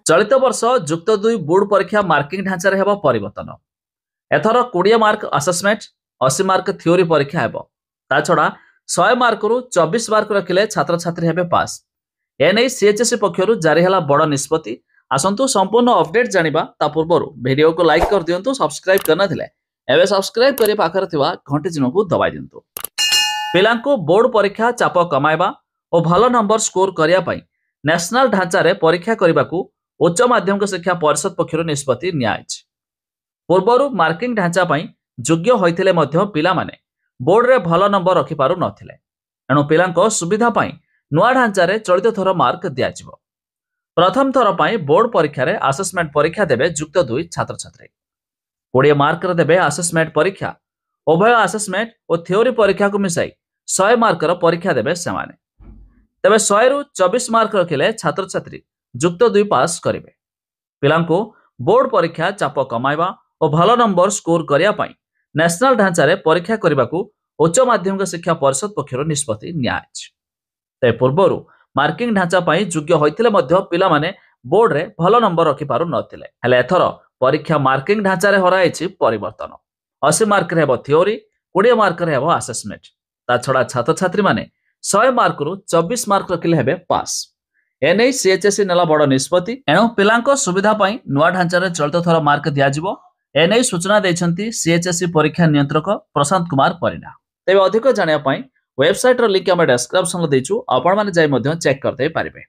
चलित वर्ष जुक्त 2 बोर्ड परीक्षा मार्किंग ढांचार हेब परिवर्तन। एथर 20 मार्क असेसमेंट 80 मार्क थ्योरी परीक्षा हेब। ता छड़ा 100 मार्क रु 24 मार्क रखिले छात्र छात्री हेबे पास। एने सीएचएससी पक्षरु जारी हला बड़ निष्पत्ति। आसंतु संपूर्ण अपडेट जानिबा ता पूर्वरु वीडियो को लाइक कर दियंतु, सब्सक्राइब करना थिले एबे सब्सक्राइब करी पाखर थिबा घंटी चिन्ह को दबाई दियंतु। पिलांको बोर्ड परीक्षा चाप कमाइबा और भलो नंबर स्कोर करिया पई नेशनल ढांचारे परीक्षा करिबाकू उच्च माध्यमिक शिक्षा परिषद पक्षरु निष्पत्ति नियाइछ। पूर्वरु मार्किंग ढांचा पई योग्य होइथिले मध्य पिला माने बोर्ड रे भलो नंबर रखि पारु नथिले। एणु पिलांको सुविधा पई नुआ ढांचारे चलित थर मार्क दियाजिवो। प्रथम थर पई बोर्ड परीक्षा रे असेसमेंट परीक्षा देबे जुक्त 2 छात्र छात्री। 20 मार्क रे देबे असेसमेंट परीक्षा। उभय असेसमेंट और थ्योरी परीक्षा को मिसाई 100 मार्क रो परीक्षा देबे सेमाने। तबे 100 रु 24 मार्क रखिले छात्र छात्री जुक्त 2 पास करिवे। पिलांको बोर्ड परीक्षा चाप कमाइबा और भलो नंबर स्कोर करिया पई नेशनल ढांचारे परीक्षा करिबाकू उच्च माध्यमिक शिक्षा परिषद पक्षरु निष्पत्ति नियाइछ। ते पूर्वरु मार्किंग ढांचा पई योग्य होइथिले मध्य पिला माने बोर्ड रे भलो नंबर रखि पारु नथिले। हेले एथर परीक्षा मार्किंग ढांचारे हराइछि परिवर्तन। 80 मार्क रे हेबो थ्योरी, 20 मार्क रे हेबो असेसमेंट। ता छड़ा छात्र छात्री माने 100 मार्क रु 24 मार्क रखिले हेबे पास। एने सीएचएससी नेला बड़ निष्पत्ति। एणु पिलांको सुविधा पई नुआ ढांचारे चलित थर मार्क दियाजिवो। एने सूचना दैछंती सीएचएससी परीक्षा नियंत्रक प्रशांत कुमार परिणा। तेबे अधिक जानिया पई वेबसाइट रो लिंक हम डिस्क्रिप्शन रे देछु, आपण माने जाई मध्य चेक करते पारिबे।